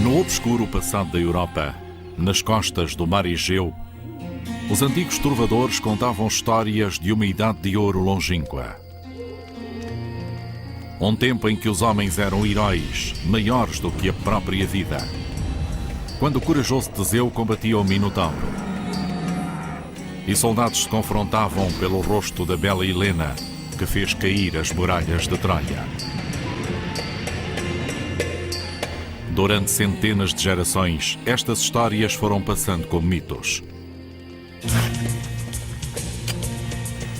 No obscuro passado da Europa, nas costas do mar Egeu, os antigos trovadores contavam histórias de uma idade de ouro longínqua. Um tempo em que os homens eram heróis, maiores do que a própria vida. Quando o corajoso Teseu combatia o Minotauro. E soldados se confrontavam pelo rosto da bela Helena, que fez cair as muralhas de Troia. Durante centenas de gerações, estas histórias foram passando como mitos.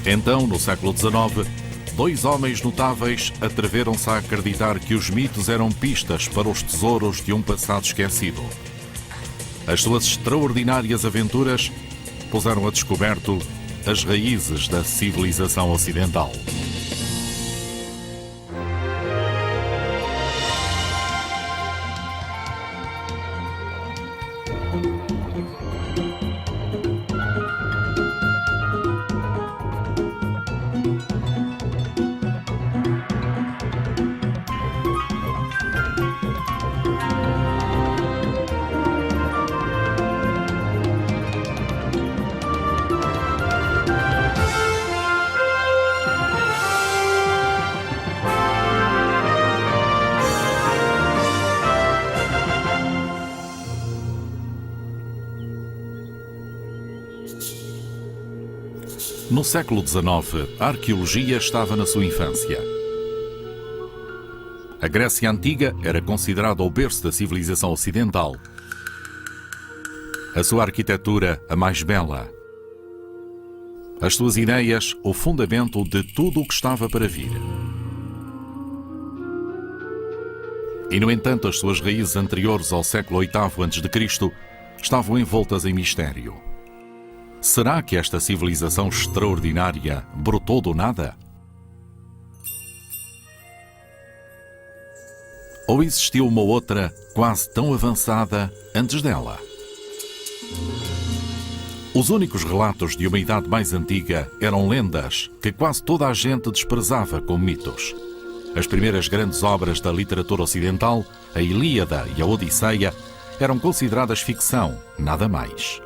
Então, no século XIX, dois homens notáveis atreveram-se a acreditar que os mitos eram pistas para os tesouros de um passado esquecido. As suas extraordinárias aventuras puseram a descoberto as raízes da civilização ocidental. No século XIX, a arqueologia estava na sua infância. A Grécia Antiga era considerada o berço da civilização ocidental. A sua arquitetura, a mais bela. As suas ideias, o fundamento de tudo o que estava para vir. E, no entanto, as suas raízes anteriores ao século VIII a.C. estavam envoltas em mistério. Será que esta civilização extraordinária brotou do nada? Ou existiu uma outra, quase tão avançada, antes dela? Os únicos relatos de uma idade mais antiga eram lendas que quase toda a gente desprezava como mitos. As primeiras grandes obras da literatura ocidental, a Ilíada e a Odisseia, eram consideradas ficção, nada mais.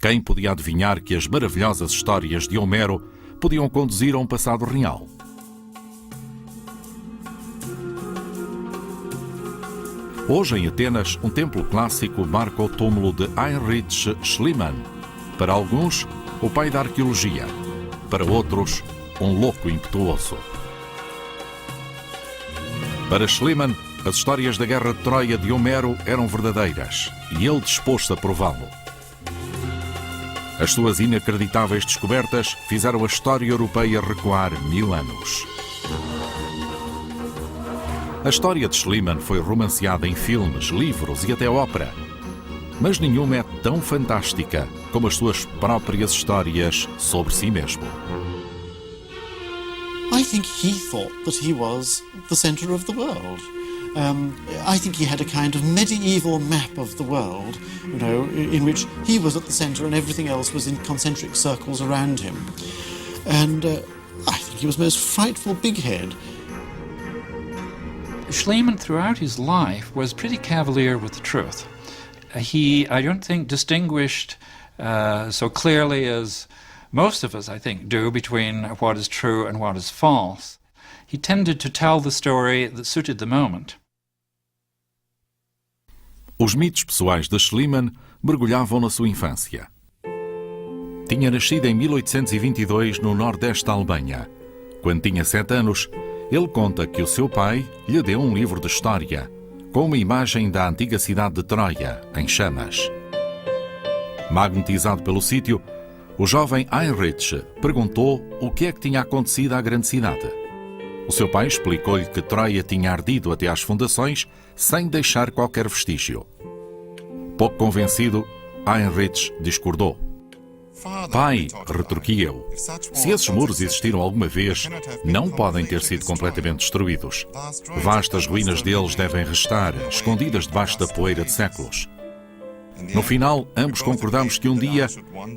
Quem podia adivinhar que as maravilhosas histórias de Homero podiam conduzir a um passado real? Hoje, em Atenas, um templo clássico marca o túmulo de Heinrich Schliemann. Para alguns, o pai da arqueologia. Para outros, um louco impetuoso. Para Schliemann, as histórias da Guerra de Troia de Homero eram verdadeiras e ele dispôs-se a prová-lo. As suas inacreditáveis descobertas fizeram a história europeia recuar 1000 anos. A história de Schliemann foi romanceada em filmes, livros e até ópera. Mas nenhuma é tão fantástica como as suas próprias histórias sobre si mesmo. I think he thought that he was the center of the world. I think he had a kind of medieval map of the world, in which he was at the center and everything else was in concentric circles around him. And I think he was a most frightful bighead. Schliemann, throughout his life, was pretty cavalier with the truth. He, I don't think, distinguished so clearly as most of us, I think, do between what is true and what is false. He tended to tell the story that suited the moment. Os mitos pessoais de Schliemann mergulhavam na sua infância. Tinha nascido em 1822 no nordeste da Alemanha. Quando tinha 7 anos, ele conta que o seu pai lhe deu um livro de história, com uma imagem da antiga cidade de Troia, em chamas. Magnetizado pelo sítio, o jovem Heinrich perguntou o que é que tinha acontecido à grande cidade. O seu pai explicou-lhe que Troia tinha ardido até às fundações, sem deixar qualquer vestígio. Pouco convencido, Heinrich discordou. Pai, retorqui eu, se esses muros existiram alguma vez, não podem ter sido completamente destruídos. Vastas ruínas deles devem restar, escondidas debaixo da poeira de séculos. No final, ambos concordamos que um dia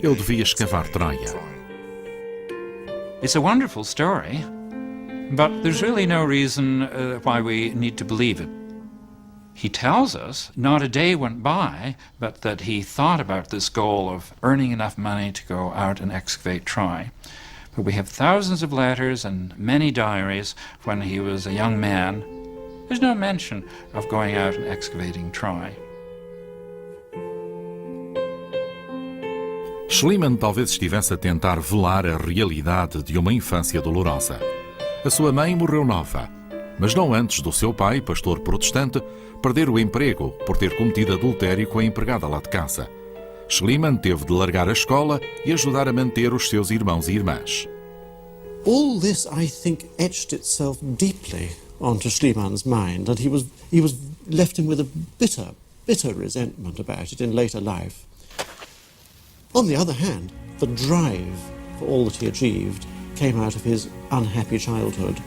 eu devia escavar Troia. It's a wonderful story. But there's really no reason why we need to believe it. He tells us not a day went by, but that he thought about this goal of earning enough money to go out and excavate Troy. But we have thousands of letters and many diaries when he was a young man. There's no mention of going out and excavating Troy. Schliemann talvez estivesse a tentar velar a realidade de uma infância dolorosa. A sua mãe morreu nova, mas não antes do seu pai, pastor protestante, perder o emprego por ter cometido adultério com a empregada lá de casa. Schliemann teve de largar a escola e ajudar a manter os seus irmãos e irmãs. All this, I think, etched itself deeply onto Schliemann's mind, and he was left him with a bitter resentment about it in later life. On the other hand, the drive for all that he achieved came out of his unhappy childhood.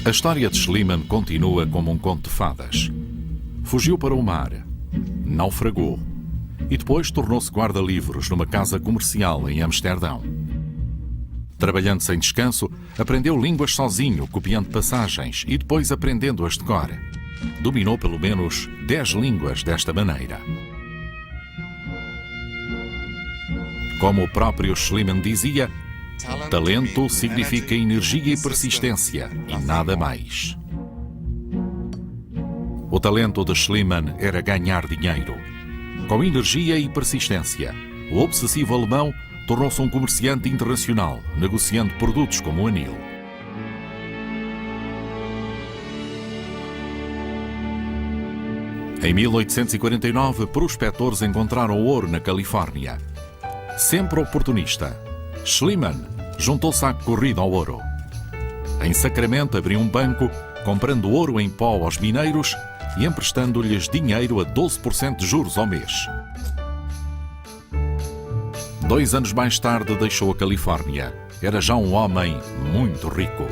A história de Schliemann continua como um conto de fadas. Fugiu para o mar, naufragou e depois tornou-se guarda-livros numa casa comercial em Amsterdão. Trabalhando sem descanso, aprendeu línguas sozinho, copiando passagens e depois aprendendo-as de cor. Dominou pelo menos 10 línguas desta maneira. Como o próprio Schliemann dizia, talento significa energia e persistência e nada mais. O talento de Schliemann era ganhar dinheiro. Com energia e persistência, o obsessivo alemão tornou-se um comerciante internacional, negociando produtos como o anil. Em 1849, prospectores encontraram ouro na Califórnia. Sempre oportunista, Schliemann juntou-se à corrida ao ouro. Em Sacramento abriu um banco, comprando ouro em pó aos mineiros e emprestando-lhes dinheiro a 12% de juros ao mês. 2 anos mais tarde deixou a Califórnia. Era já um homem muito rico.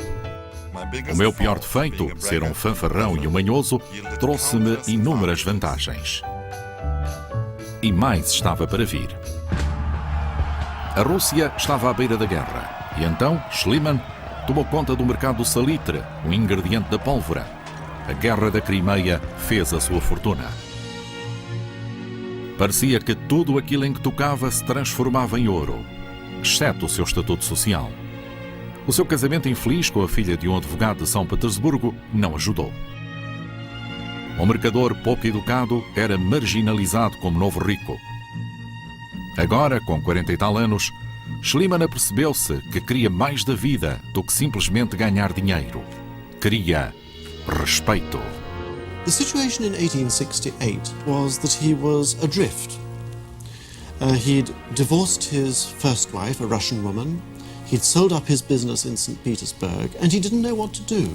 O meu pior defeito, ser um fanfarrão e um manhoso, trouxe-me inúmeras vantagens. E mais estava para vir. A Rússia estava à beira da guerra e então Schliemann tomou conta do mercado do salitre, um ingrediente da pólvora. A Guerra da Crimeia fez a sua fortuna. Parecia que tudo aquilo em que tocava se transformava em ouro, exceto o seu estatuto social. O seu casamento infeliz com a filha de um advogado de São Petersburgo não ajudou. O mercador pouco educado era marginalizado como novo rico. Agora, com 40 e tal anos, Schliemann apercebeu-se que queria mais da vida do que simplesmente ganhar dinheiro. Queria respeito. The situation in 1868 was that he was adrift. He'd divorced his first wife, a Russian woman. He'd sold up his business in St. Petersburg, and he didn't know what to do.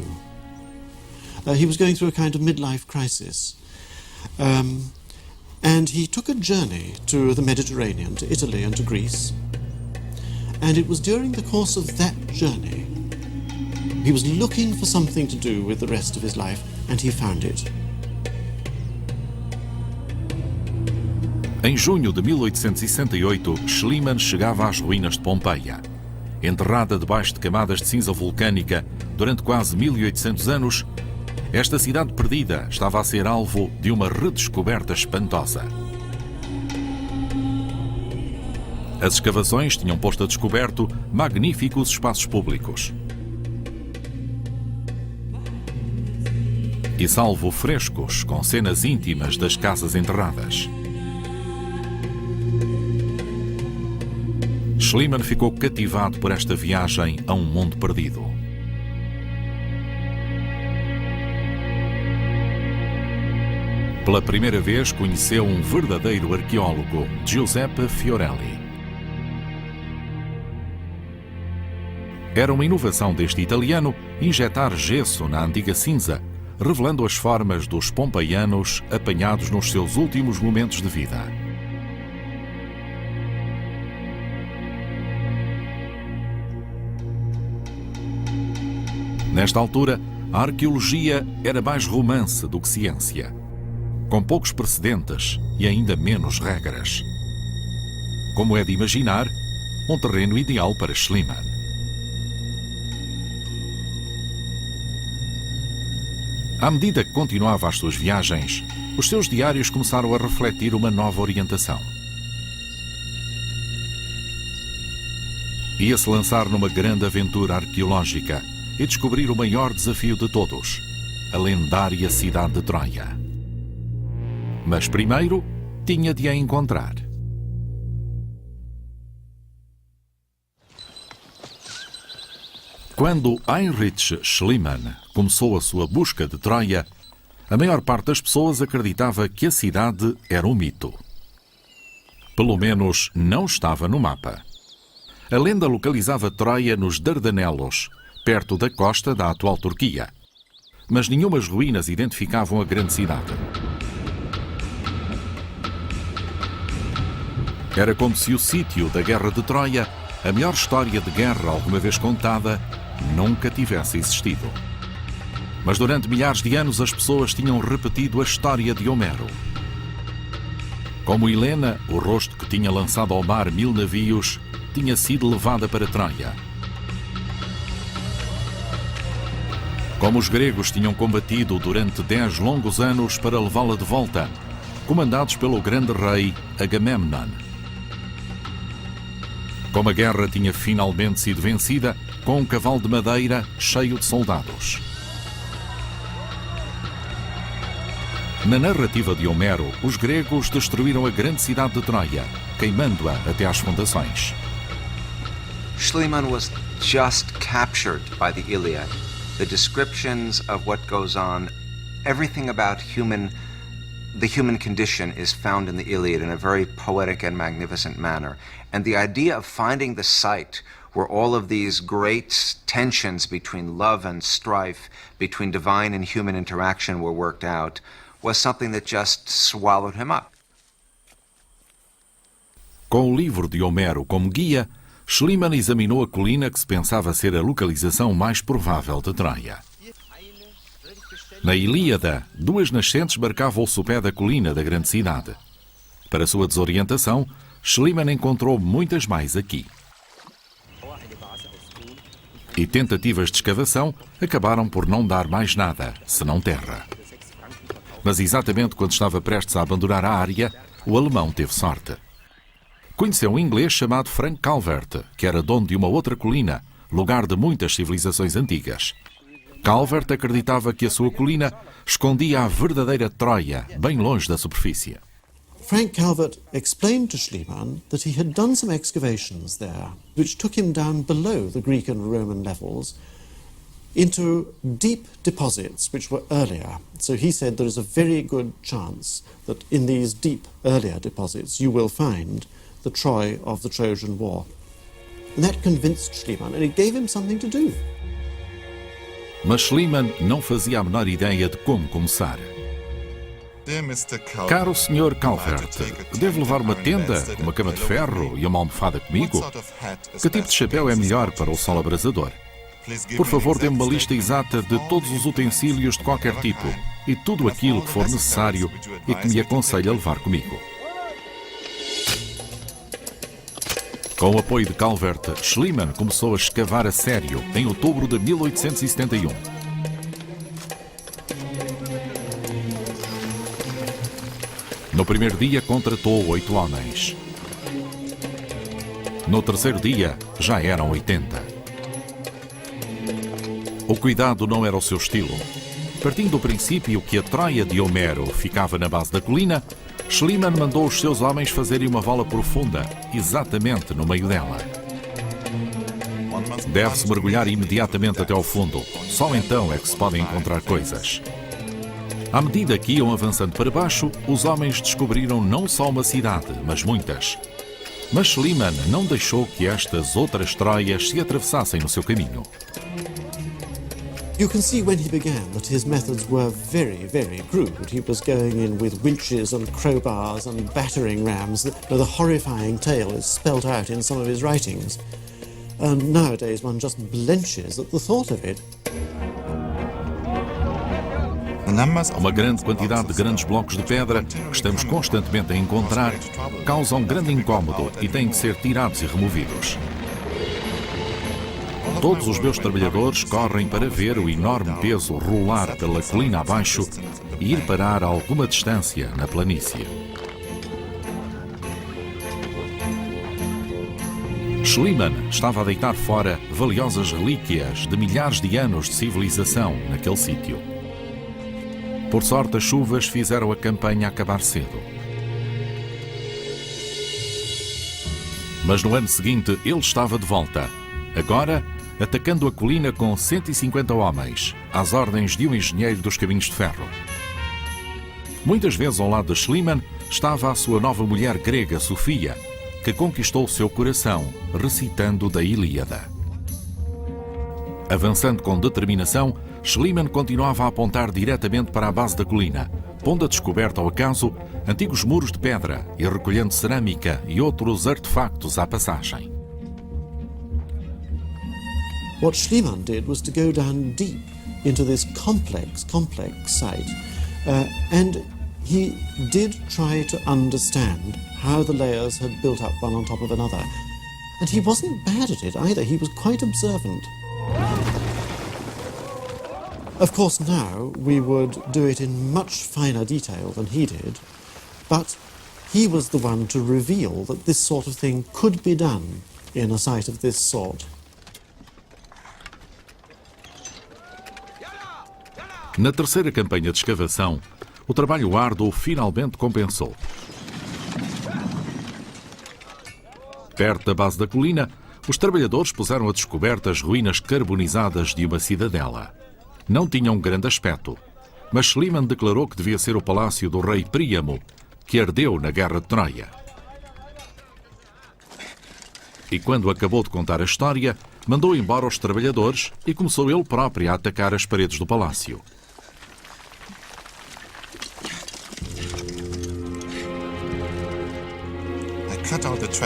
He was going through a kind of midlife crisis. And he took a journey to the Mediterranean, to Italy and to Greece. And it was during the course of that journey, he was looking for something to do with the rest of his life, and he found it. Em junho de 1868, Schliemann chegava às ruínas de Pompeia. Enterrada debaixo de camadas de cinza vulcânica durante quase 1800 anos, esta cidade perdida estava a ser alvo de uma redescoberta espantosa. As escavações tinham posto a descoberto magníficos espaços públicos. E salvo frescos com cenas íntimas das casas enterradas. Schliemann ficou cativado por esta viagem a um mundo perdido. Pela primeira vez conheceu um verdadeiro arqueólogo, Giuseppe Fiorelli. Era uma inovação deste italiano injetar gesso na antiga cinza, revelando as formas dos pompeianos apanhados nos seus últimos momentos de vida. Nesta altura, a arqueologia era mais romance do que ciência, com poucos precedentes e ainda menos regras. Como é de imaginar, um terreno ideal para Schliemann. À medida que continuava as suas viagens, os seus diários começaram a refletir uma nova orientação. Ia-se lançar numa grande aventura arqueológica e descobrir o maior desafio de todos, a lendária cidade de Troia. Mas primeiro tinha de a encontrar. Quando Heinrich Schliemann começou a sua busca de Troia, a maior parte das pessoas acreditava que a cidade era um mito. Pelo menos não estava no mapa. A lenda localizava Troia nos Dardanelos, perto da costa da atual Turquia. Mas nenhumas ruínas identificavam a grande cidade. Era como se o sítio da Guerra de Troia, a maior história de guerra alguma vez contada, nunca tivesse existido. Mas durante milhares de anos as pessoas tinham repetido a história de Homero. Como Helena, o rosto que tinha lançado ao mar 1000 navios, tinha sido levada para Troia. Como os gregos tinham combatido durante 10 longos anos para levá-la de volta, comandados pelo grande rei Agamemnon. Como a guerra tinha finalmente sido vencida com um cavalo de madeira cheio de soldados. Na narrativa de Homero, os gregos destruíram a grande cidade de Troia, queimando-a até às fundações. Schliemann was just captured by the Iliad. The descriptions of what goes on, everything about the human condition is found in the Iliad in a very poetic and magnificent manner. And the idea of finding the site where all of these great tensions between love and strife, between divine and human interaction were worked out, was something that just swallowed him up. Com o livro de Homero como guia, Schliemann examinou a colina que se pensava ser a localização mais provável de Troia. Na Ilíada, 2 nascentes marcavam o sopé da colina da grande cidade. Para sua desorientação, Schliemann encontrou muitas mais aqui. E tentativas de escavação acabaram por não dar mais nada, senão terra. Mas exatamente quando estava prestes a abandonar a área, o alemão teve sorte. Conheceu um inglês chamado Frank Calvert, que era dono de uma outra colina, lugar de muitas civilizações antigas. Calvert acreditava que a sua colina escondia a verdadeira Troia, bem longe da superfície. Frank Calvert explained to Schliemann that he had done some excavations there, which took him down below the Greek and Roman levels into deep deposits which were earlier. So he said there is a very good chance that in these deep earlier deposits you will find the Troy of the Trojan War. And that convinced Schliemann, and it gave him something to do. Mas Schliemann não fazia a menor ideia de como começar. Caro Sr. Calvert, devo levar uma tenda, uma cama de ferro e uma almofada comigo? Que tipo de chapéu é melhor para o sol abrasador? Por favor, dê-me uma lista exata de todos os utensílios de qualquer tipo e tudo aquilo que for necessário e que me aconselhe a levar comigo. Com o apoio de Calvert, Schliemann começou a escavar a sério em outubro de 1871. No primeiro dia contratou 8 homens. No terceiro dia já eram 80. O cuidado não era o seu estilo. Partindo do princípio que a Troia de Homero ficava na base da colina, Schliemann mandou os seus homens fazerem uma vala profunda, exatamente no meio dela. Deve-se mergulhar imediatamente até ao fundo. Só então é que se podem encontrar coisas. À medida que iam avançando para baixo, os homens descobriram não só uma cidade, mas muitas. Mas Schliemann não deixou que estas outras Troias se atravessassem no seu caminho. You can see when he began that his methods were very, very crude. He was going in with winches and crowbars and battering rams. The horrifying tale is spelt out in some of his writings. And nowadays one just blenches at the thought of it. Uma grande quantidade de grandes blocos de pedra que estamos constantemente a encontrar causam grande incómodo e têm que ser tirados e removidos. Todos os meus trabalhadores correm para ver o enorme peso rolar pela colina abaixo e ir parar a alguma distância na planície. Schliemann estava a deitar fora valiosas relíquias de milhares de anos de civilização naquele sítio. Por sorte, as chuvas fizeram a campanha acabar cedo. Mas no ano seguinte ele estava de volta, agora atacando a colina com 150 homens, às ordens de um engenheiro dos caminhos de ferro. Muitas vezes ao lado de Schliemann estava a sua nova mulher grega, Sofia, que conquistou o seu coração, recitando da Ilíada. Avançando com determinação, Schliemann continuava a apontar diretamente para a base da colina, pondo a descoberto ao acaso antigos muros de pedra e recolhendo cerâmica e outros artefactos à passagem. What Schliemann did was to go down deep into this complex site, and he did try to understand how the layers had built up one on top of another. And he wasn't bad at it either, he was quite observant. Of course now we would do it in much finer detail than he did, but he was the one to reveal that this sort of thing could be done in a site of this sort. Na terceira campanha de escavação, o trabalho árduo finalmente compensou. Perto da base da colina, os trabalhadores puseram a descoberto as ruínas carbonizadas de uma cidadela. Não tinham grande aspecto, mas Schliemann declarou que devia ser o palácio do rei Príamo, que ardeu na Guerra de Troia. E quando acabou de contar a história, mandou embora os trabalhadores e começou ele próprio a atacar as paredes do palácio.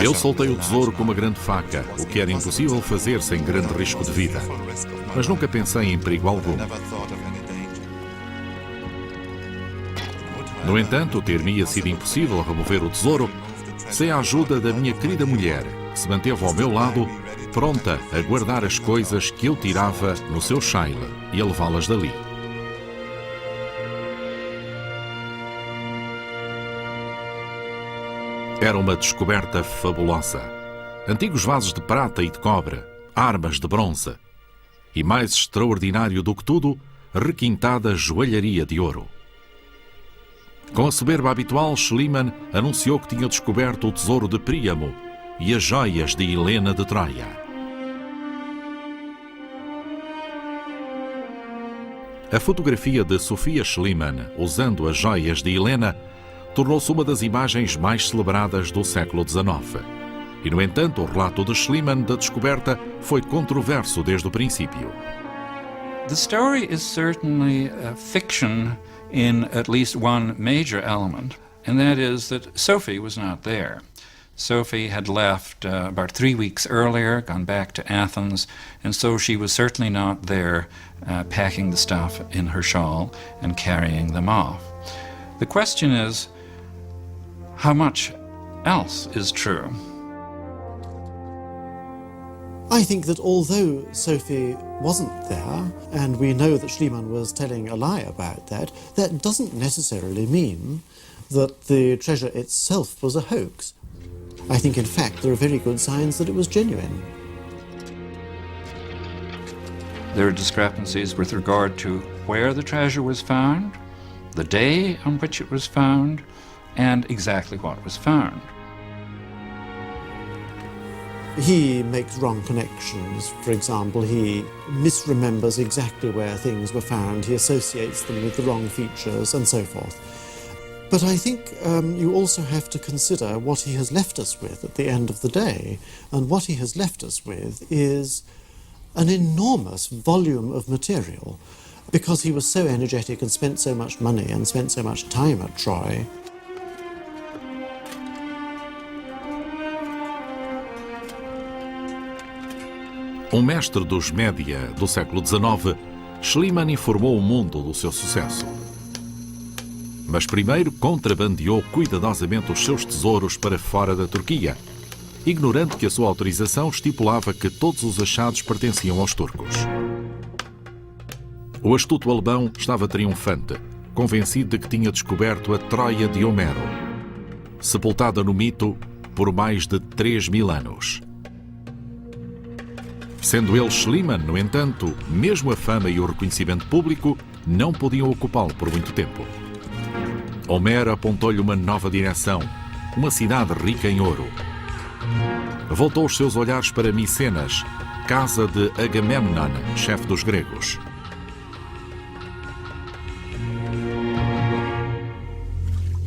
Eu soltei o tesouro com uma grande faca, o que era impossível fazer sem grande risco de vida. Mas nunca pensei em perigo algum. No entanto, ter-me-ia sido impossível remover o tesouro sem a ajuda da minha querida mulher, que se manteve ao meu lado, pronta a guardar as coisas que eu tirava no seu chaile e a levá-las dali. Era uma descoberta fabulosa. Antigos vasos de prata e de cobre, armas de bronze. E mais extraordinário do que tudo, requintada joalharia de ouro. Com a soberba habitual, Schliemann anunciou que tinha descoberto o tesouro de Príamo e as joias de Helena de Troia. A fotografia de Sofia Schliemann, usando as joias de Helena, tornou-se uma das imagens mais celebradas do século XIX. E, no entanto, o relato de Schliemann da descoberta foi controverso desde o princípio. The story is certainly a fiction in at least one major element, and that is that Sophie was not there. Sophie had left about 3 weeks earlier, gone back to Athens, and so she was certainly not there packing the stuff in her shawl and carrying them off. The question is, how much else is true? I think that although Sophie wasn't there, and we know that Schliemann was telling a lie about that, that doesn't necessarily mean that the treasure itself was a hoax. I think, in fact, there are very good signs that it was genuine. There are discrepancies with regard to where the treasure was found, the day on which it was found, and exactly what was found. He makes wrong connections. For example, he misremembers exactly where things were found. He associates them with the wrong features and so forth. But I think you also have to consider what he has left us with at the end of the day. And what he has left us with is an enormous volume of material, because he was so energetic and spent so much money and spent so much time at Troy. Um mestre dos média do século XIX, Schliemann informou o mundo do seu sucesso. Mas primeiro contrabandeou cuidadosamente os seus tesouros para fora da Turquia, ignorando que a sua autorização estipulava que todos os achados pertenciam aos turcos. O astuto alemão estava triunfante, convencido de que tinha descoberto a Troia de Homero, sepultada no mito por mais de 3.000 anos. Sendo ele Schliemann, no entanto, mesmo a fama e o reconhecimento público não podiam ocupá-lo por muito tempo. Homero apontou-lhe uma nova direção, uma cidade rica em ouro. Voltou os seus olhares para Micenas, casa de Agamemnon, chefe dos gregos.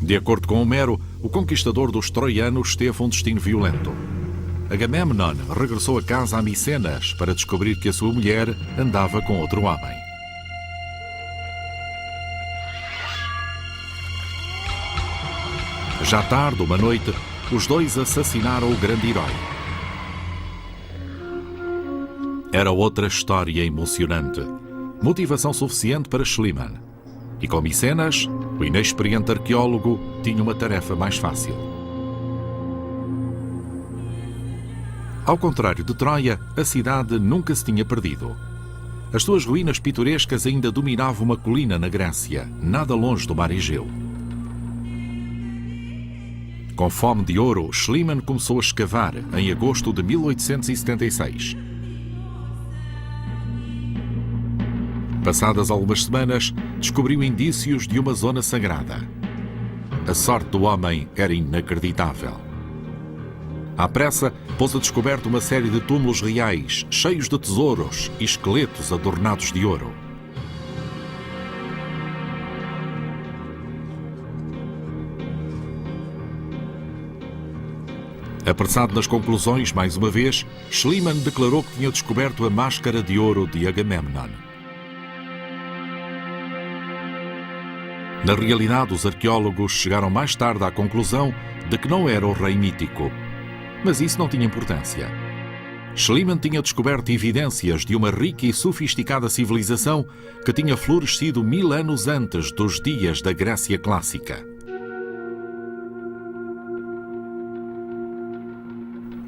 De acordo com Homero, o conquistador dos troianos teve um destino violento. Agamemnon regressou a casa a Micenas para descobrir que a sua mulher andava com outro homem. Já tarde, uma noite, os dois assassinaram o grande herói. Era outra história emocionante, motivação suficiente para Schliemann. E com Micenas, o inexperiente arqueólogo tinha uma tarefa mais fácil. Ao contrário de Troia, a cidade nunca se tinha perdido. As suas ruínas pitorescas ainda dominavam uma colina na Grécia, nada longe do mar Egeu. Com fome de ouro, Schliemann começou a escavar em agosto de 1876. Passadas algumas semanas, descobriu indícios de uma zona sagrada. A sorte do homem era inacreditável. À pressa, pôs a descoberto uma série de túmulos reais, cheios de tesouros e esqueletos adornados de ouro. Apressado nas conclusões, mais uma vez, Schliemann declarou que tinha descoberto a máscara de ouro de Agamemnon. Na realidade, os arqueólogos chegaram mais tarde à conclusão de que não era o rei mítico. Mas isso não tinha importância. Schliemann tinha descoberto evidências de uma rica e sofisticada civilização que tinha florescido 1000 anos antes dos dias da Grécia clássica.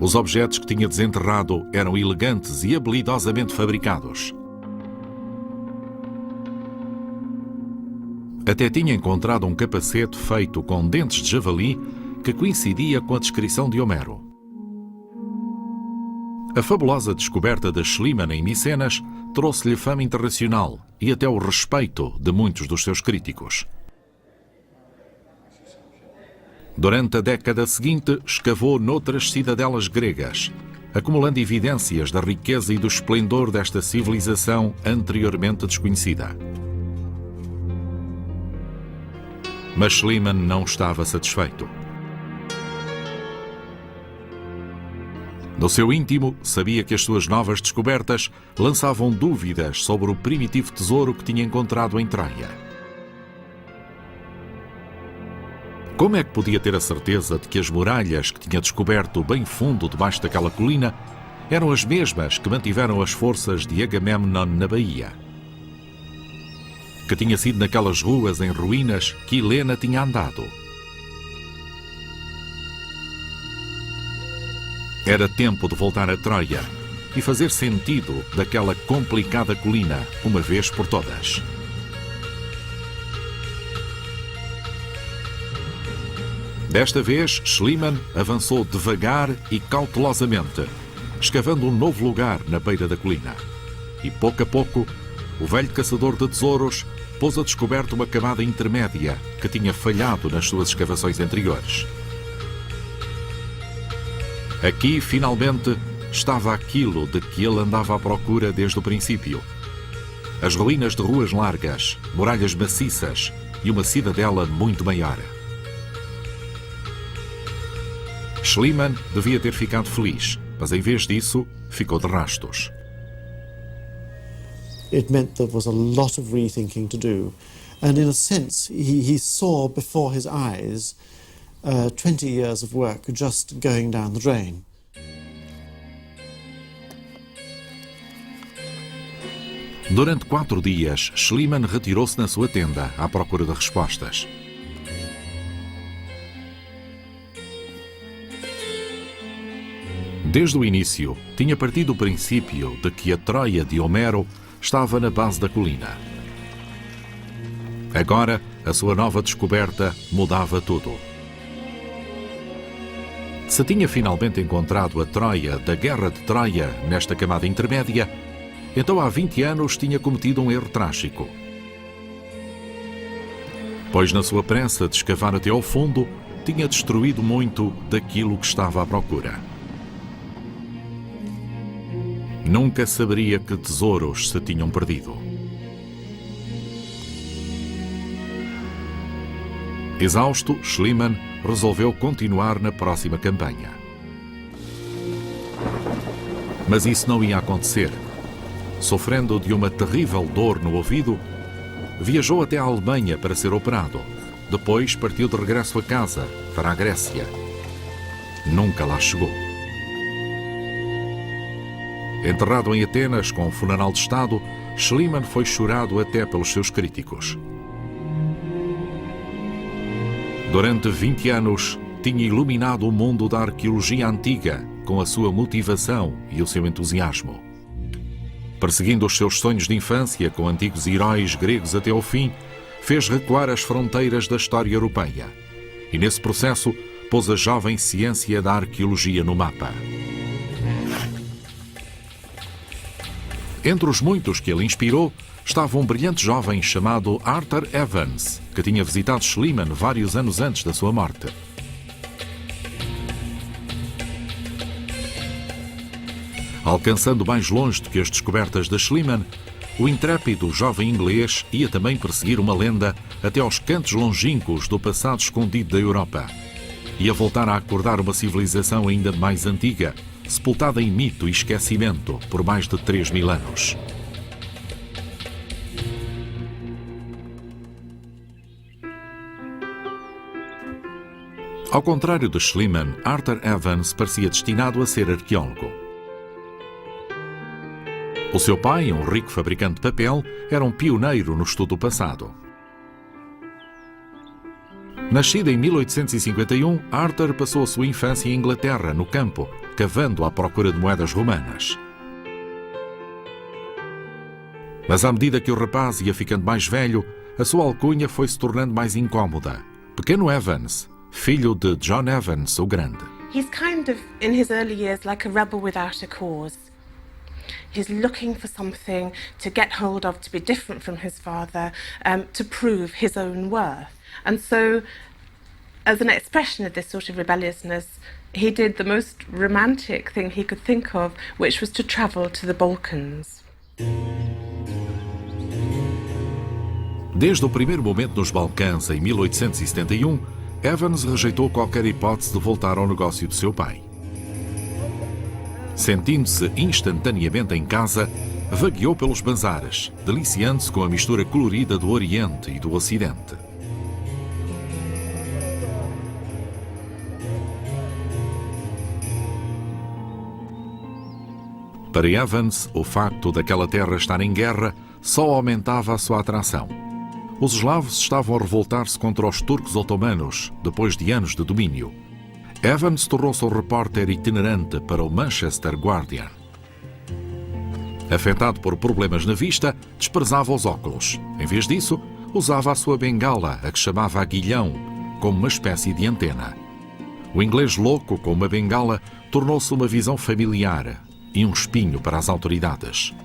Os objetos que tinha desenterrado eram elegantes e habilidosamente fabricados. Até tinha encontrado um capacete feito com dentes de javali que coincidia com a descrição de Homero. A fabulosa descoberta de Schliemann em Micenas trouxe-lhe fama internacional e até o respeito de muitos dos seus críticos. Durante a década seguinte, escavou noutras cidadelas gregas, acumulando evidências da riqueza e do esplendor desta civilização anteriormente desconhecida. Mas Schliemann não estava satisfeito. No seu íntimo, sabia que as suas novas descobertas lançavam dúvidas sobre o primitivo tesouro que tinha encontrado em Troia. Como é que podia ter a certeza de que as muralhas que tinha descoberto bem fundo debaixo daquela colina eram as mesmas que mantiveram as forças de Agamemnon na Baía? Que tinha sido naquelas ruas em ruínas que Helena tinha andado? Era tempo de voltar a Troia e fazer sentido daquela complicada colina, uma vez por todas. Desta vez, Schliemann avançou devagar e cautelosamente, escavando um novo lugar na beira da colina. E, pouco a pouco, o velho caçador de tesouros pôs a descoberto uma camada intermédia que tinha falhado nas suas escavações anteriores. Aqui, finalmente, estava aquilo de que ele andava à procura desde o princípio. As ruínas de ruas largas, muralhas maciças e uma cidadela muito maior. Schliemann devia ter ficado feliz, mas em vez disso, ficou de rastos. It meant there was a lot of rethinking to do. And in a sense, he saw before his eyes 20 years of work just going down the drain. Durante 4 dias, Schliemann retirou-se na sua tenda à procura de respostas. Desde o início, tinha partido o princípio de que a Troia de Homero estava na base da colina. Agora, a sua nova descoberta mudava tudo. Se tinha finalmente encontrado a Troia da Guerra de Troia nesta camada intermédia, então há 20 anos tinha cometido um erro trágico. Pois na sua pressa de escavar até ao fundo, tinha destruído muito daquilo que estava à procura. Nunca saberia que tesouros se tinham perdido. Exausto, Schliemann resolveu continuar na próxima campanha. Mas isso não ia acontecer. Sofrendo de uma terrível dor no ouvido, viajou até a Alemanha para ser operado. Depois partiu de regresso a casa, para a Grécia. Nunca lá chegou. Enterrado em Atenas com um funeral de Estado, Schliemann foi chorado até pelos seus críticos. Durante 20 anos, tinha iluminado o mundo da arqueologia antiga com a sua motivação e o seu entusiasmo. Perseguindo os seus sonhos de infância com antigos heróis gregos até ao fim, fez recuar as fronteiras da história europeia. E nesse processo, pôs a jovem ciência da arqueologia no mapa. Entre os muitos que ele inspirou, estava um brilhante jovem chamado Arthur Evans, que tinha visitado Schliemann vários anos antes da sua morte. Alcançando mais longe do que as descobertas de Schliemann, o intrépido jovem inglês ia também perseguir uma lenda até aos cantos longínquos do passado escondido da Europa. Ia voltar a acordar uma civilização ainda mais antiga, sepultada em mito e esquecimento por mais de 3.000 anos. Ao contrário de Schliemann, Arthur Evans parecia destinado a ser arqueólogo. O seu pai, um rico fabricante de papel, era um pioneiro no estudo do passado. Nascido em 1851, Arthur passou a sua infância em Inglaterra, no campo, cavando à procura de moedas romanas. Mas à medida que o rapaz ia ficando mais velho, a sua alcunha foi se tornando mais incómoda. Pequeno Evans, filho de John Evans, o Grande. He's kind of, in his early years, like a rebel without a cause. He's looking for something to get hold of, to be different from his father, to prove his own worth. And so, as an expression of this sort of rebelliousness, he did the most romantic thing he could think of, which was to travel to the Balkans. Desde o primeiro momento nos Balcãs, em 1871, Evans rejeitou qualquer hipótese de voltar ao negócio do seu pai. Sentindo-se instantaneamente em casa, vagueou pelos bazares, deliciando-se com a mistura colorida do Oriente e do Ocidente. Para Evans, o facto daquela terra estar em guerra só aumentava a sua atração. Os eslavos estavam a revoltar-se contra os turcos otomanos, depois de anos de domínio. Evans tornou-se um repórter itinerante para o Manchester Guardian. Afetado por problemas na vista, desprezava os óculos. Em vez disso, usava a sua bengala, a que chamava aguilhão, como uma espécie de antena. O inglês louco com uma bengala tornou-se uma visão familiar e um espinho para as autoridades.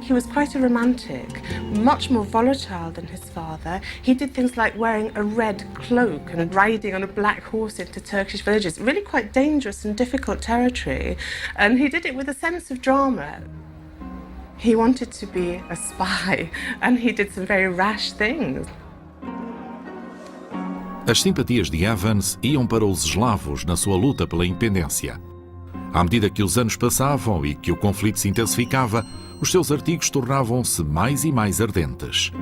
He was quite a romantic, much more volatile than his father. He did things like wearing a red cloak and riding on a black horse into Turkish villages, really quite dangerous and difficult territory. And he did it with a sense of drama. He wanted to be a spy, and he did some very rash things. As simpatias de Evans iam para os eslavos na sua luta pela independência. À medida que os anos passavam e que o conflito se intensificava, os seus artigos tornavam-se mais e mais ardentes.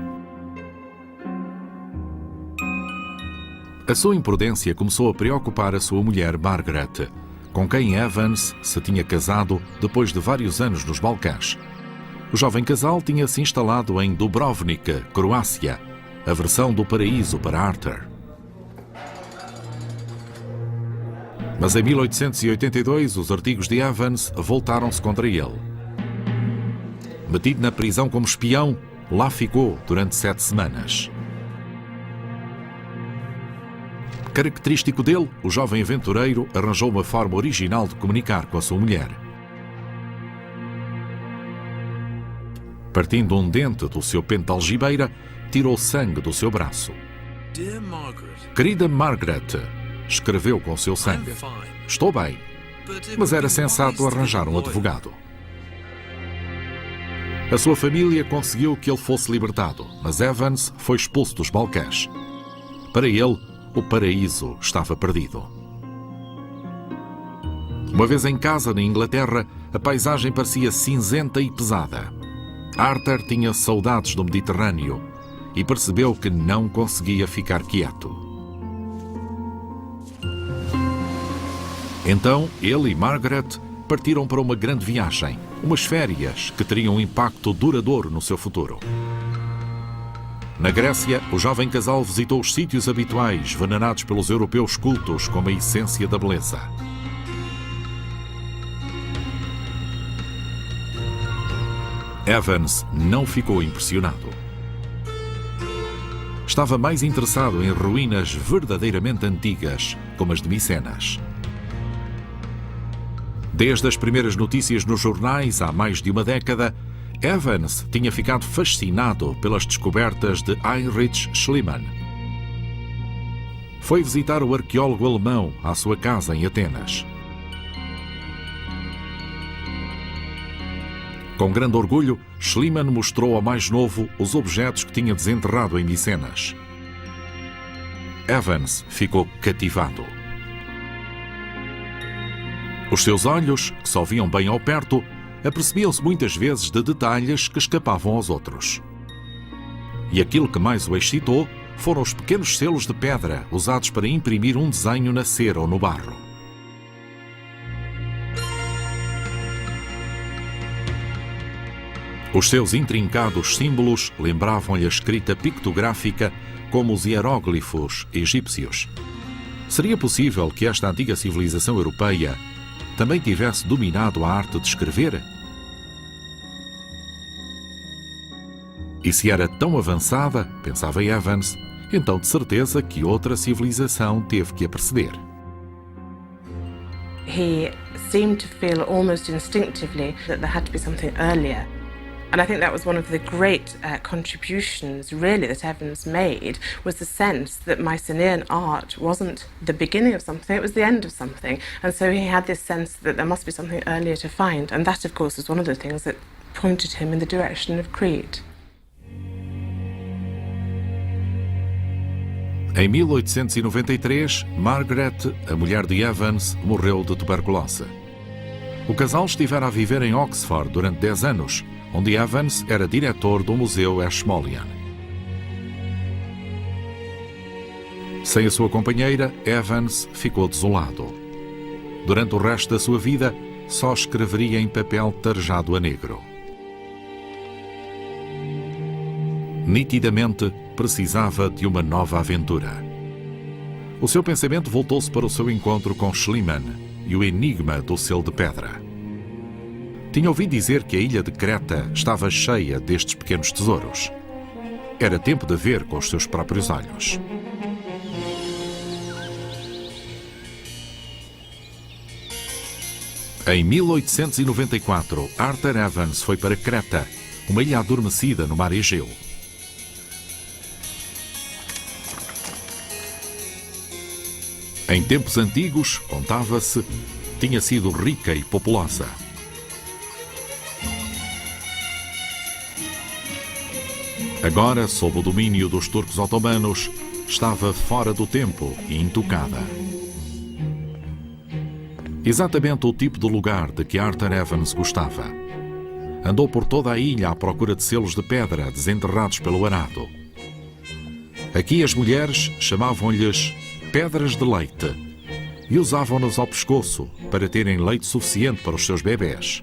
A sua imprudência começou a preocupar a sua mulher Margaret, com quem Evans se tinha casado depois de vários anos nos Balcãs. O jovem casal tinha-se instalado em Dubrovnik, Croácia, a versão do paraíso para Arthur. Mas em 1882 os artigos de Evans voltaram-se contra ele. Metido na prisão como espião, lá ficou durante 7 semanas. Característico dele, o jovem aventureiro arranjou uma forma original de comunicar com a sua mulher. Partindo um dente do seu pente de algibeira, tirou sangue do seu braço. Dear Margaret, Querida Margaret, escreveu com seu I'm sangue. fine, Estou bem, but it mas would era be sensato wise to arranjar get a um lawyer. advogado. A sua família conseguiu que ele fosse libertado, mas Evans foi expulso dos Balcãs. Para ele, o paraíso estava perdido. Uma vez em casa, na Inglaterra, a paisagem parecia cinzenta e pesada. Arthur tinha saudades do Mediterrâneo e percebeu que não conseguia ficar quieto. Então, ele e Margaret partiram para uma grande viagem, umas férias que teriam um impacto duradouro no seu futuro. Na Grécia, o jovem casal visitou os sítios habituais venerados pelos europeus cultos como a essência da beleza. Evans não ficou impressionado. Estava mais interessado em ruínas verdadeiramente antigas, como as de Micenas. Desde as primeiras notícias nos jornais há mais de uma década, Evans tinha ficado fascinado pelas descobertas de Heinrich Schliemann. Foi visitar o arqueólogo alemão à sua casa em Atenas. Com grande orgulho, Schliemann mostrou ao mais novo os objetos que tinha desenterrado em Micenas. Evans ficou cativado. Os seus olhos, que só viam bem ao perto, apercebiam-se muitas vezes de detalhes que escapavam aos outros. E aquilo que mais o excitou foram os pequenos selos de pedra usados para imprimir um desenho na cera ou no barro. Os seus intrincados símbolos lembravam-lhe a escrita pictográfica como os hieróglifos egípcios. Seria possível que esta antiga civilização europeia também tivesse dominado a arte de escrever? E se era tão avançada, pensava Evans, então de certeza que outra civilização teve que a preceder. He seemed to feel almost instinctively that there had to be something earlier. And I think that was one of the great contributions, really, that Evans made, was the sense that Mycenaean art wasn't the beginning of something, it was the end of something. And so he had this sense that there must be something earlier to find. And that, of course, was one of the things that pointed him in the direction of Crete. Em 1893, Margaret, a mulher de Evans, morreu de tuberculose. O casal estivera a viver em Oxford durante 10 anos, onde Evans era diretor do Museu Ashmolean. Sem a sua companheira, Evans ficou desolado. Durante o resto da sua vida, só escreveria em papel tarjado a negro. Nitidamente, precisava de uma nova aventura. O seu pensamento voltou-se para o seu encontro com Schliemann e o enigma do selo de pedra. Tinha ouvido dizer que a ilha de Creta estava cheia destes pequenos tesouros. Era tempo de ver com os seus próprios olhos. Em 1894, Arthur Evans foi para Creta, uma ilha adormecida no mar Egeu. Em tempos antigos, contava-se, tinha sido rica e populosa. Agora, sob o domínio dos turcos otomanos, estava fora do tempo e intocada. Exatamente o tipo de lugar de que Arthur Evans gostava. Andou por toda a ilha à procura de selos de pedra desenterrados pelo arado. Aqui as mulheres chamavam-lhes pedras de leite e usavam-nas ao pescoço para terem leite suficiente para os seus bebés.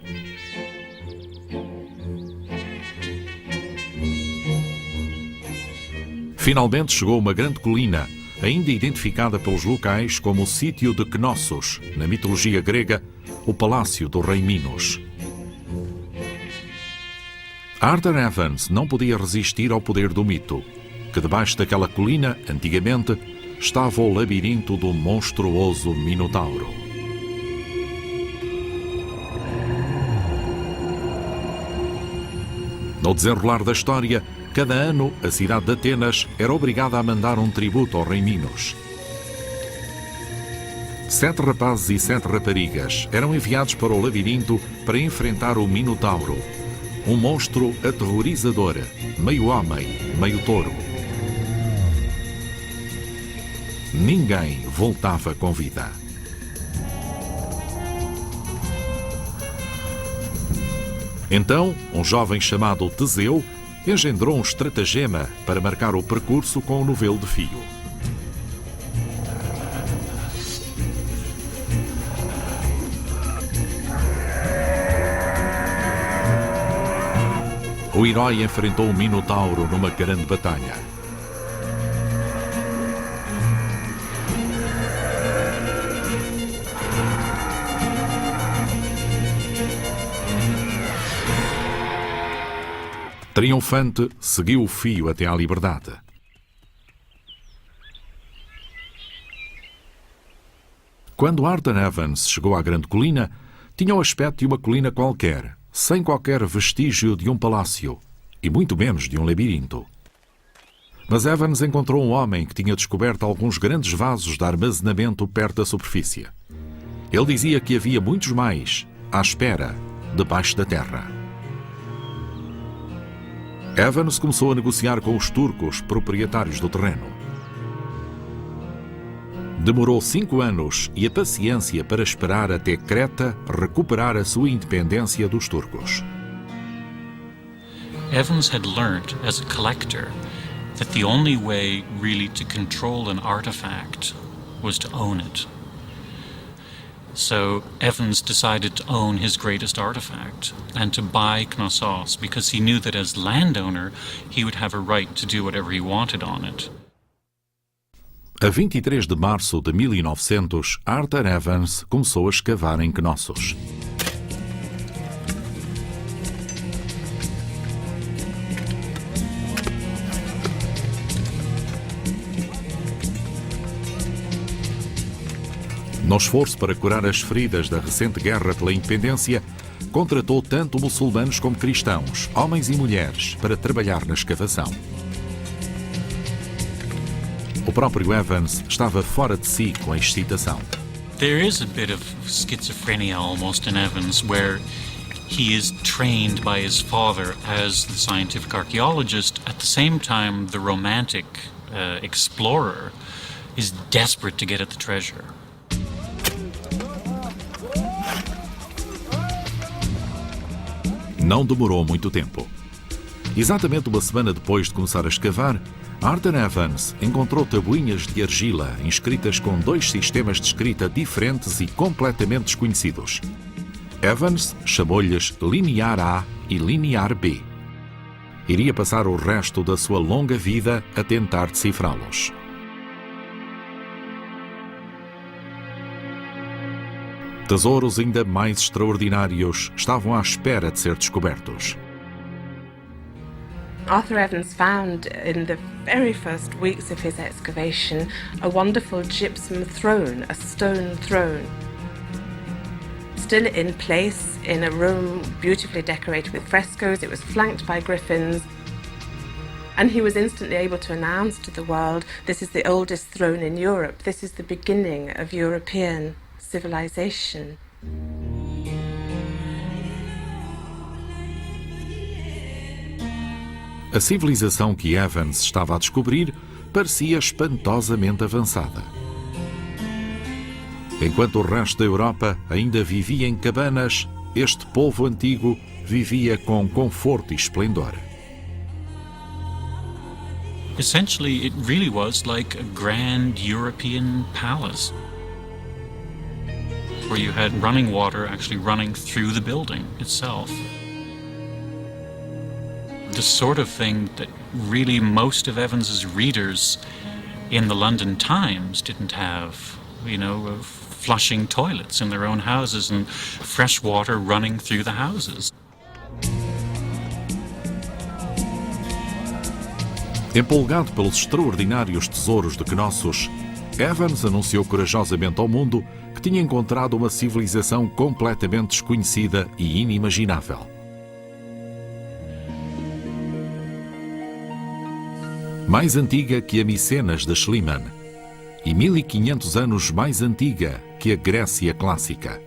Finalmente chegou a uma grande colina ainda identificada pelos locais como o sítio de Knossos, na mitologia grega, o palácio do rei Minos. Arthur Evans não podia resistir ao poder do mito, que debaixo daquela colina, antigamente, estava o labirinto do monstruoso Minotauro. No desenrolar da história, cada ano a cidade de Atenas era obrigada a mandar um tributo ao rei Minos. 7 rapazes e 7 raparigas eram enviados para o labirinto para enfrentar o Minotauro, um monstro aterrorizador, meio homem, meio touro. Ninguém voltava com vida. Então, um jovem chamado Teseu engendrou um estratagema para marcar o percurso com um novelo de fio. O herói enfrentou o Minotauro numa grande batalha. Triunfante, seguiu o fio até à liberdade. Quando Arthur Evans chegou à grande colina, tinha o aspecto de uma colina qualquer, sem qualquer vestígio de um palácio, e muito menos de um labirinto. Mas Evans encontrou um homem que tinha descoberto alguns grandes vasos de armazenamento perto da superfície. Ele dizia que havia muitos mais, à espera, debaixo da terra. Evans começou a negociar com os turcos, proprietários do terreno. Demorou 5 anos e a paciência para esperar até Creta recuperar a sua independência dos turcos. Evans had learnt as a collector that the only way really to control an artifact was to own it. So Evans decided to own his greatest artifact and to buy Knossos because he knew that as landowner he would have a right to do whatever he wanted on it. A 23 de março de 1900, Arthur Evans começou a escavar em Knossos. No esforço para curar as feridas da recente guerra pela independência, contratou tanto muçulmanos como cristãos, homens e mulheres, para trabalhar na escavação. O próprio Evans estava fora de si com a excitação. There is a bit of schizophrenia almost in Evans where he is trained by his father as the scientific archaeologist. At the same time, the romantic explorer is desperate to get at the treasure. Não demorou muito tempo. Exatamente uma semana depois de começar a escavar, Arthur Evans encontrou tabuinhas de argila inscritas com 2 sistemas de escrita diferentes e completamente desconhecidos. Evans chamou-lhes Linear A e Linear B. Iria passar o resto da sua longa vida a tentar decifrá-los. Tesouros ainda mais extraordinários estavam à espera de ser descobertos. Arthur Evans found in the very first weeks of his excavation a wonderful gypsum throne, a stone throne, still in place in a room beautifully decorated with frescoes. It was flanked by griffins, and he was instantly able to announce to the world, this is the oldest throne in Europe, this is the beginning of European civilization. A civilização que Evans estava a descobrir parecia espantosamente avançada. Enquanto o resto da Europa ainda vivia em cabanas, este povo antigo vivia com conforto e esplendor. Essentially, it really was like a grand European palace, where you had running water actually running through the building itself. The sort of thing that really most of Evans's readers in the London Times didn't have, flushing toilets in their own houses and fresh water running through the houses. Empolgado pelos extraordinários tesouros de Knossos, Evans anunciou corajosamente ao mundo que tinha encontrado uma civilização completamente desconhecida e inimaginável. Mais antiga que a Micenas de Schliemann e 1500 anos mais antiga que a Grécia clássica.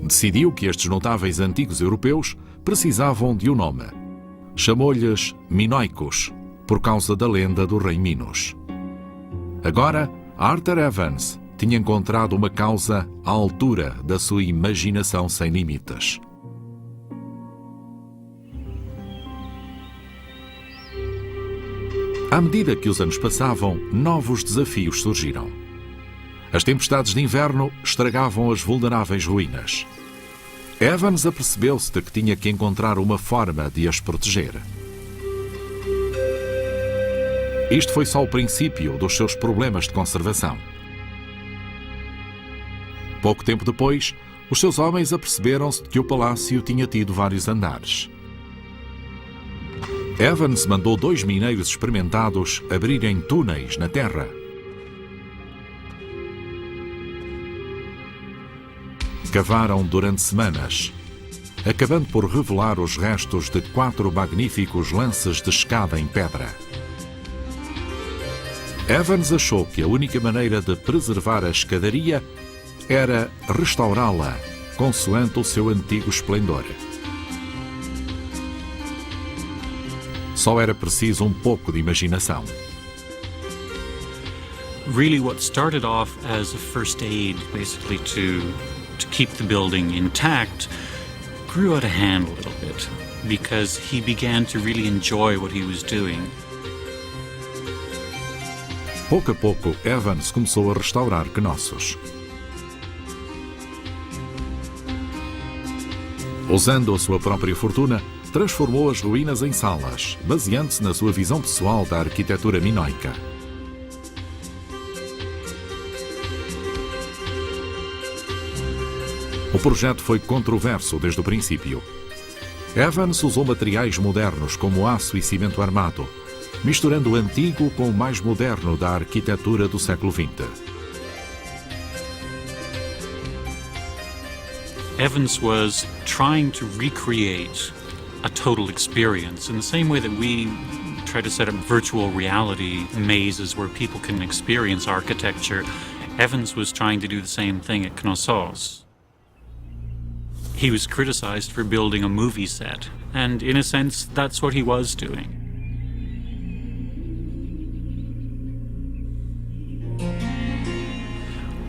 Decidiu que estes notáveis antigos europeus precisavam de um nome. Chamou-lhes Minoicos, por causa da lenda do rei Minos. Agora, Arthur Evans tinha encontrado uma causa à altura da sua imaginação sem limites. À medida que os anos passavam, novos desafios surgiram. As tempestades de inverno estragavam as vulneráveis ruínas. Evans apercebeu-se de que tinha que encontrar uma forma de as proteger. Isto foi só o princípio dos seus problemas de conservação. Pouco tempo depois, os seus homens aperceberam-se de que o palácio tinha tido vários andares. Evans mandou 2 mineiros experimentados abrirem túneis na terra. Cavaram durante semanas, acabando por revelar os restos de 4 magníficos lances de escada em pedra. Evans achou que a única maneira de preservar a escadaria era restaurá-la, consoante o seu antigo esplendor. Só era preciso um pouco de imaginação. Really, what started off as a first aid, basically to keep the building intact, grew out of hand a little bit because he began to really enjoy what he was doing. Pouco a pouco, Evans começou a restaurar Knossos. Usando a sua própria fortuna, transformou as ruínas em salas, baseando-se na sua visão pessoal da arquitetura minoica. O projeto foi controverso desde o princípio. Evans usou materiais modernos como aço e cimento armado, misturando o antigo com o mais moderno da arquitetura do século XX. Evans was trying to recreate a total experience in the same way that we try to set up virtual reality mazes where people can experience architecture. Evans was trying to do the same thing at Knossos. He was criticized for building a movie set, and in a sense, that's what he was doing.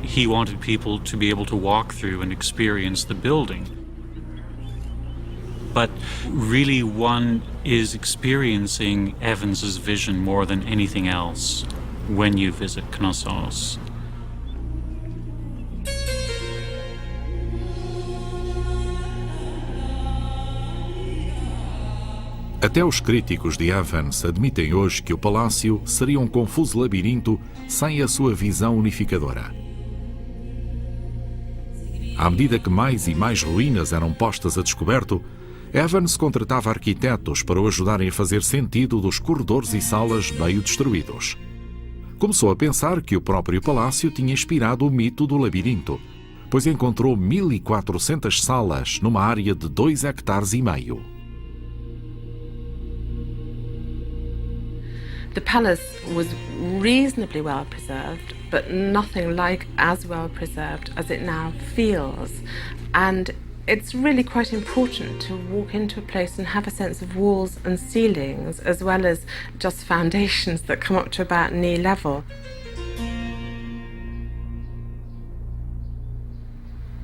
He wanted people to be able to walk through and experience the building. But really, one is experiencing Evans's vision more than anything else when you visit Knossos. Até os críticos de Evans admitem hoje que o palácio seria um confuso labirinto sem a sua visão unificadora. À medida que mais e mais ruínas eram postas a descoberto, Evans contratava arquitetos para o ajudarem a fazer sentido dos corredores e salas meio destruídos. Começou a pensar que o próprio palácio tinha inspirado o mito do labirinto, pois encontrou 1400 salas numa área de 2,5 hectares. The palace was reasonably well preserved, but nothing like as well preserved as it now feels. And it's really quite important to walk into a place and have a sense of walls and ceilings, as well as just foundations that come up to about knee level.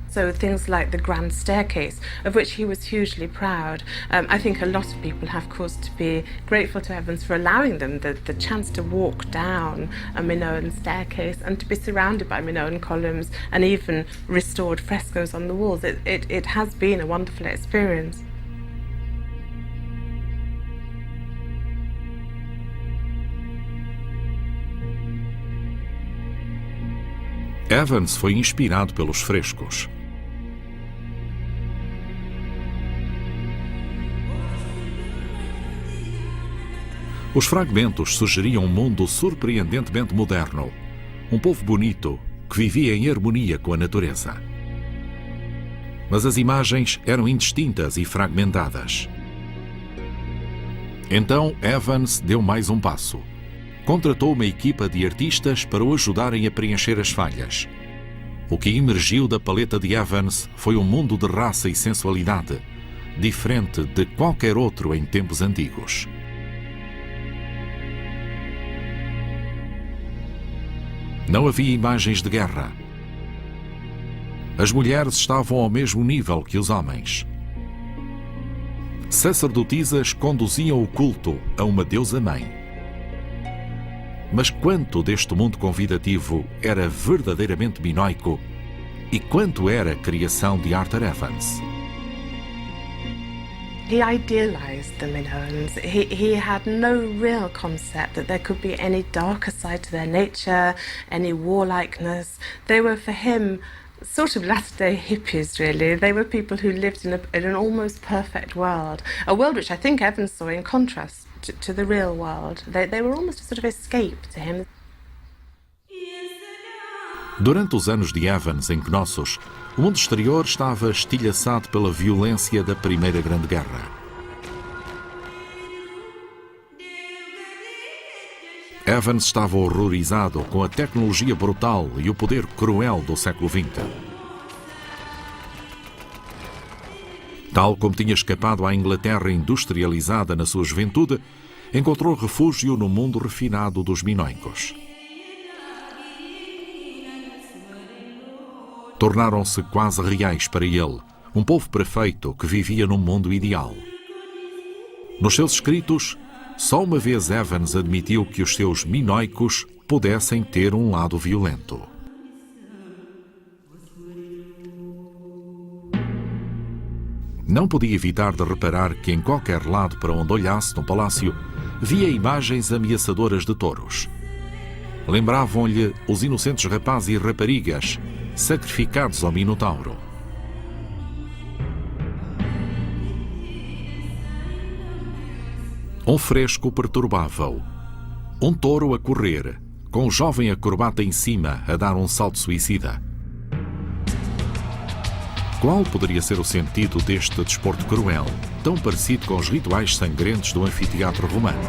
So things like the grand staircase, of which he was hugely proud. I think a lot of people have cause to be grateful to Evans for allowing them the chance to walk down a Minoan staircase and to be surrounded by Minoan columns and even restored frescoes on the walls. It has been a wonderful experience. Evans foi inspirado pelos frescos. Os fragmentos sugeriam um mundo surpreendentemente moderno, um povo bonito que vivia em harmonia com a natureza. Mas as imagens eram indistintas e fragmentadas. Então Evans deu mais um passo. Contratou uma equipa de artistas para o ajudarem a preencher as falhas. O que emergiu da paleta de Evans foi um mundo de raça e sensualidade, diferente de qualquer outro em tempos antigos. Não havia imagens de guerra. As mulheres estavam ao mesmo nível que os homens. Sacerdotisas conduziam o culto a uma deusa-mãe. Mas quanto deste mundo convidativo era verdadeiramente minoico e quanto era criação de Arthur Evans? He idealized the Minoans. He had no real concept that there could be any darker side to their nature, any warlikeness. They were, for him, sort of latter-day hippies, really. They were people who lived in an almost perfect world, a world which I think Evans saw in contrast to the real world. They were almost a sort of escape to him. Durante os anos de Evans em Knossos, o mundo exterior estava estilhaçado pela violência da Primeira Grande Guerra. Evans estava horrorizado com a tecnologia brutal e o poder cruel do século XX. Tal como tinha escapado à Inglaterra industrializada na sua juventude, encontrou refúgio no mundo refinado dos minoicos. Tornaram-se quase reais para ele, um povo perfeito que vivia num mundo ideal. Nos seus escritos, só uma vez Evans admitiu que os seus minoicos pudessem ter um lado violento. Não podia evitar de reparar que em qualquer lado para onde olhasse no palácio, via imagens ameaçadoras de touros. Lembravam-lhe os inocentes rapazes e raparigas sacrificados ao Minotauro. Um fresco perturbava-o. Um touro a correr, com um jovem acrobata em cima a dar um salto suicida. Qual poderia ser o sentido deste desporto cruel, tão parecido com os rituais sangrentos do anfiteatro romano?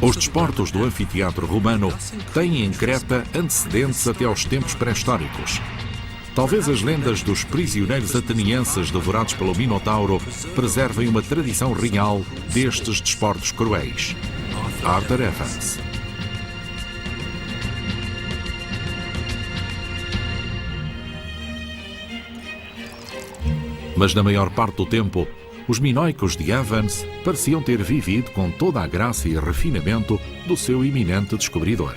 Os desportos do anfiteatro romano têm em Creta antecedentes até aos tempos pré-históricos. Talvez as lendas dos prisioneiros atenienses devorados pelo Minotauro preservem uma tradição real destes desportos cruéis. Arthur Evans. Mas na maior parte do tempo, os minoicos de Evans pareciam ter vivido com toda a graça e refinamento do seu eminente descobridor.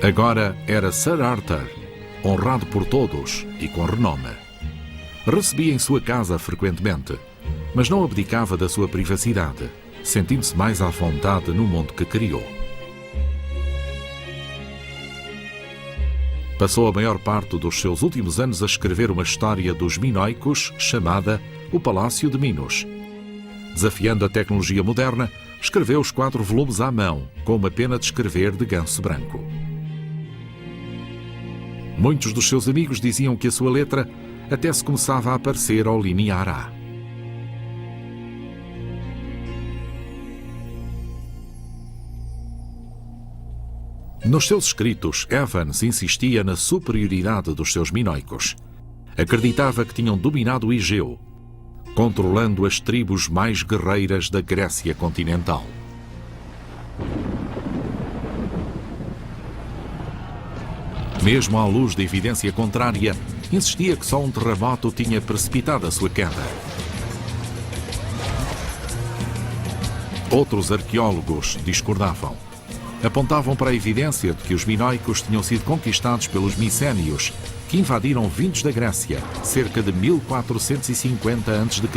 Agora era Sir Arthur, honrado por todos e com renome. Recebia em sua casa frequentemente, mas não abdicava da sua privacidade, sentindo-se mais à vontade no mundo que criou. Passou a maior parte dos seus últimos anos a escrever uma história dos minoicos chamada O Palácio de Minos. Desafiando a tecnologia moderna, escreveu os 4 volumes à mão, com uma pena de escrever de ganso branco. Muitos dos seus amigos diziam que a sua letra até se começava a parecer ao linear A. Nos seus escritos, Evans insistia na superioridade dos seus minoicos. Acreditava que tinham dominado o Egeu, controlando as tribos mais guerreiras da Grécia continental. Mesmo à luz da evidência contrária, insistia que só um terremoto tinha precipitado a sua queda. Outros arqueólogos discordavam. apontavam para a evidência de que os minoicos tinham sido conquistados pelos micénios, que invadiram vindos da Grécia, cerca de 1450 a.C.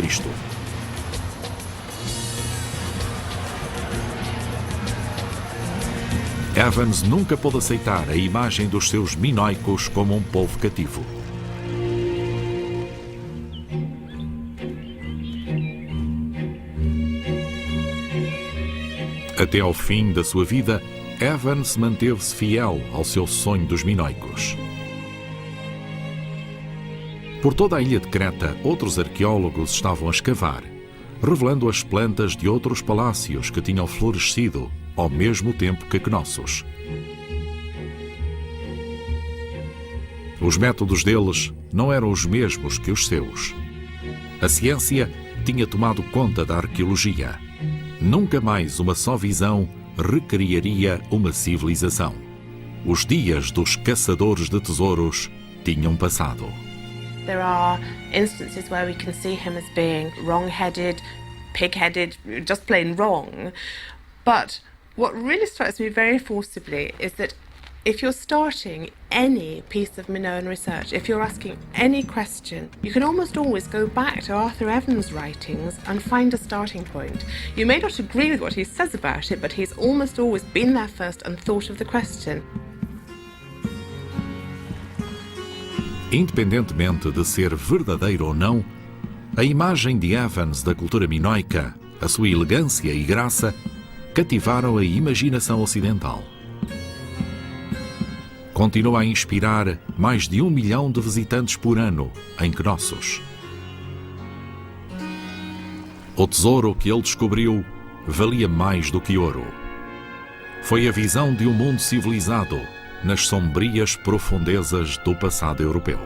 Evans nunca pôde aceitar a imagem dos seus minoicos como um povo cativo. Até ao fim da sua vida, Evans manteve-se fiel ao seu sonho dos minoicos. Por toda a ilha de Creta, outros arqueólogos estavam a escavar, revelando as plantas de outros palácios que tinham florescido ao mesmo tempo que Knossos. Os métodos deles não eram os mesmos que os seus. A ciência tinha tomado conta da arqueologia. Nunca mais uma só visão recriaria uma civilização. Os dias dos caçadores de tesouros tinham passado. There are instances where we can see him as being wrong-headed, pig-headed, just plain wrong. But what really strikes me very forcibly is that if you're starting any piece of Minoan research, if you're asking any question, you can almost always go back to Arthur Evans' writings and find a starting point. You may not agree with what he says about it, but he's almost always been there first and thought of the question. Independentemente de ser verdadeiro ou não, a imagem de Evans da cultura minoica, a sua elegância e graça, cativaram a imaginação ocidental. Continua a inspirar mais de 1 milhão de visitantes por ano em Knossos. O tesouro que ele descobriu valia mais do que ouro. Foi a visão de um mundo civilizado nas sombrias profundezas do passado europeu.